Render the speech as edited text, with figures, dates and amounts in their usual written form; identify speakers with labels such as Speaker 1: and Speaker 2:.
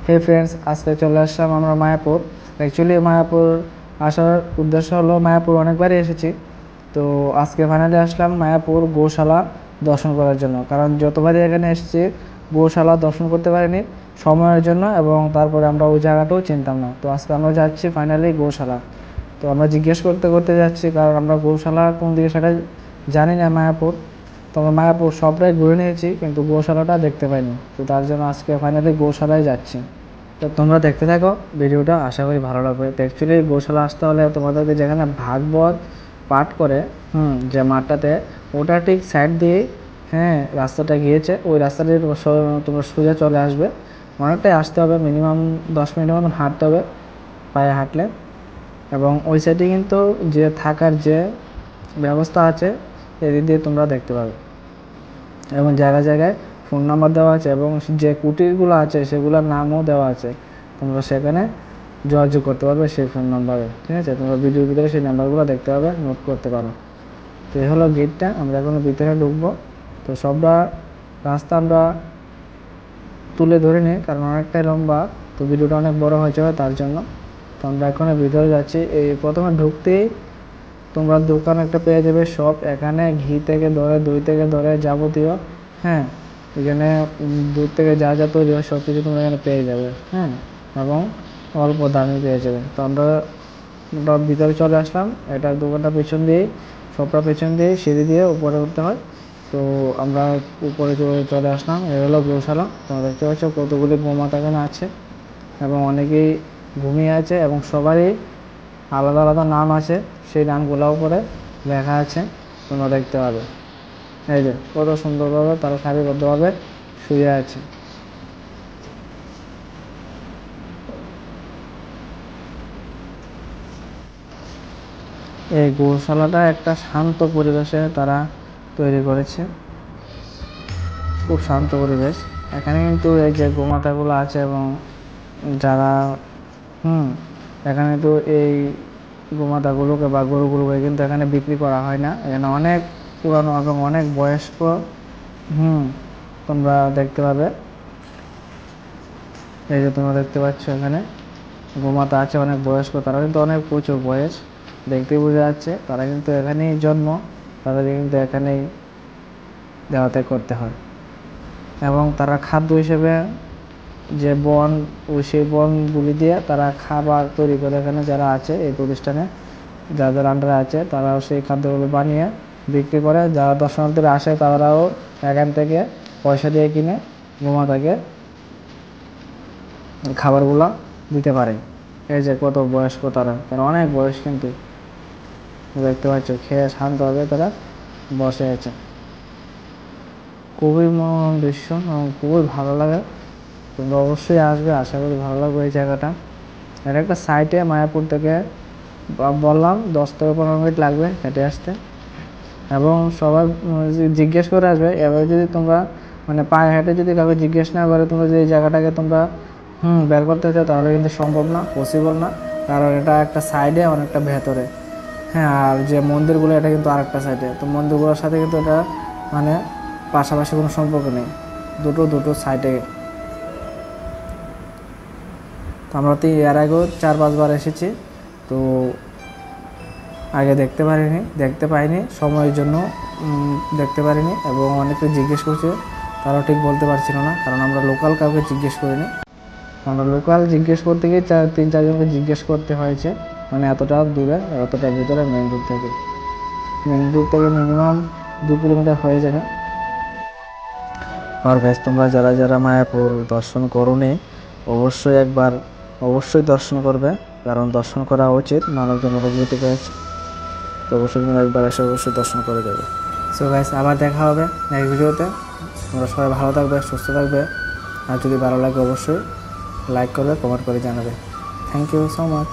Speaker 1: হে friends, আজকে চলে আসলাম আমরা মায়াপুর। অ্যাকচুয়ালি মায়াপুর আসার উদ্দেশ্য হলো মায়াপুর অনেকবারই এসেছি, তো আজকে ফাইনালি আসলাম মায়াপুর গোশালা দর্শন করার জন্য। কারণ যতবারই এখানে এসেছি গোশালা দর্শন করতে পারিনি সময়ের জন্য, এবং তারপরে আমরা ওই জায়গাটাও চিনতাম না। তো আজকে আমরা যাচ্ছি ফাইনালি গোশালা। তো আমরা জিজ্ঞেস করতে করতে যাচ্ছি, কারণ আমরা গোশালা কোন দিকে সেটা জানি না মায়াপুর। তো আমরা মায়াপুর সবটাই ঘুরে নিয়েছি, কিন্তু গোশালাটা দেখতে পাইনি। তো তার জন্য আজকে ফাইনালি গোশালায় যাচ্ছি। তো তোমরা দেখতে থাকো ভিডিওটা, আশা করি ভালো লাগবে। তো অ্যাকচুয়ালি গোশালা আসতে হলে তোমাদেরকে যেখানে ভাগবত পাঠ করে যে মাঠটাতে, ওটা ঠিক সাইড দিয়ে রাস্তাটা গিয়েছে, ওই রাস্তা দিয়ে তোমরা সোজা চলে আসবে। অনেকটাই আসতে হবে, মিনিমাম 10 মিনিটের মতন হাঁটতে হবে পায়ে হাঁটলে। এবং ওই সাইডে কিন্তু যে থাকার যে ব্যবস্থা আছে এদিক দিয়ে তোমরা দেখতে পাবে, এবং জায়গায় জায়গায় ফোন নাম্বার দেওয়া আছে, এবং যে কুটিরগুলো আছে সেগুলোর নামও দেওয়া আছে। তোমরা সেখানে যোগাযোগ করতে পারবে সেই ফোন নাম্বারে, ঠিক আছে? তোমরা ভিডিওর ভিতরে সেই নাম্বারগুলো দেখতে পাবে, নোট করতে পারো। তো এই হলো গেটটা, আমরা এখন ভিতরে ঢুকবো। তো সবটা রাস্তা আমরা তুলে ধরে নিই, কারণ অনেকটাই লম্বা, তো ভিডিওটা অনেক বড় হয়ে যাবে তার জন্য। তো আমরা এখন ভিতরে যাচ্ছি। এই প্রথমে ঢুকতেই তোমরা দোকান একটা পেয়ে যাবে শপ। এখানে ঘি থেকে ধরে, দই থেকে ধরে যাবতীয় এখানে দুধ থেকে যা যা তৈরি হয় সব কিছু তোমরা এখানে পেয়ে যাবে, এবং অল্প দামে পেয়ে যাবে। তো আমরা ভিতরে চলে আসলাম। এটা দোকানটা পেছন দিয়েই, শপটা পেছন দিয়েই সিঁড়ি দিয়ে উপরে উঠতে হয়। তো আমরা উপরে চলে আসলাম। এ হলো গোশালা। তোমরা দেখতে পাচ্ছ কতগুলি গোমাতা এখানে আছে, এবং অনেকেই ঘুমিয়ে আছে, এবং সবারই আলাদা আলাদা নাম আছে। সেই নামগুলোও উপরে লেখা আছে, তোমরা দেখতে পাবে। এই যে কত সুন্দরভাবে তারা সারিবদ্ধভাবে শুয়ে আছে। এই গোশালাটা একটা শান্ত পরিবেশে তারা তৈরি করেছে, খুব শান্ত পরিবেশ। এখানে কিন্তু এই যে গোমাতাগুলো আছে, এবং যারা এখানে তো এই গোমাতাগুলোকে বা গরুগুলোকে কিন্তু এখানে বিক্রি করা হয় না। এখানে অনেক পুরানো এবং অনেক বয়স্ক তোমরা দেখতে পাবে। এই যে তোমরা দেখতে পাচ্ছ এখানে গোমাতা আছে অনেক বয়স্ক, তারা কিন্তু অনেক প্রচুর বয়স, দেখতে বোঝা যাচ্ছে। তারা কিন্তু এখানেই জন্ম, তাদের কিন্তু এখানেই দেওয়াতে করতে হয়। এবং তারা খাদ্য হিসেবে যে বন, সেই বনগুলি দিয়ে তারা খাবার তৈরি করে। এখানে যারা আছে এই প্রতিষ্ঠানে, যাদের আন্ডারে আছে, তারাও সেই খাদ্যগুলো বানিয়ে বিক্রি করে। যারা দর্শনার্থীরা আসে তারাও এখান থেকে পয়সা দিয়ে কিনে গোমাতাকে খাবারগুলো দিতে পারে। এই যে কত বয়স্ক তারা, কারণ অনেক বয়স, কিন্তু দেখতে পাচ্ছ খেয়ে শান্তভাবে তারা বসে আছে। খুবই মনোরম দৃশ্য এবং খুবই ভালো লাগে। তোমরা অবশ্যই আসবে, আশা করি ভালো লাগবে এই জায়গাটা। এর একটা সাইটে মায়াপুর থেকে বললাম 10 থেকে 15 মিনিট লাগবে হেঁটে আসতে, এবং সবাই জিজ্ঞেস করে আসবে। এবার যদি তোমরা পায়ে হেঁটে যদি কাউকে জিজ্ঞেস না করে তোমরা যে এই জায়গাটাকে তোমরা বের করতে চাও, তাহলে কিন্তু সম্ভব না, পসিবল না। কারণ এটা একটা সাইডে, অনেকটা ভেতরে। আর যে মন্দিরগুলো এটা কিন্তু আরেকটা সাইডে। তো মন্দিরগুলোর সাথে কিন্তু এটা পাশাপাশি কোনো সম্পর্ক নেই, দুটো সাইডে। তো আমরা তো এর আগেও 4-5 বার এসেছি, তো আগে দেখতে পাইনি সময়ের জন্য দেখতে পারিনি, এবং অনেকে জিজ্ঞেস করছে, তারাও ঠিক বলতে পারছিল না, কারণ আমরা লোকাল কাউকে জিজ্ঞেস করিনি। আমরা লোকাল জিজ্ঞেস করতে গিয়ে 3-4 জনকে জিজ্ঞেস করতে হয়েছে, এতটা দূরে, এতটা ভিতরে মেন রোড থেকে মিনিমাম 2 কিলোমিটার হয়ে যাবে। আর গাইস, তোমরা যারা যারা মায়াপুর দর্শন করোনি অবশ্যই দর্শন করবে, কারণ দর্শন করা উচিত, মানবজন অনুভূতি পেয়েছে। তো অবশ্যই তোমরা একবার এসে অবশ্যই দর্শন করে যাবে। সো গাইস, আবার দেখা হবে নেক্সট ভিডিওতে। তোমরা সবাই ভালো থাকবে, সুস্থ থাকবে, আর যদি ভালো লাগে অবশ্যই লাইক করবে, কমেন্ট করে জানাবে। Thank you so much.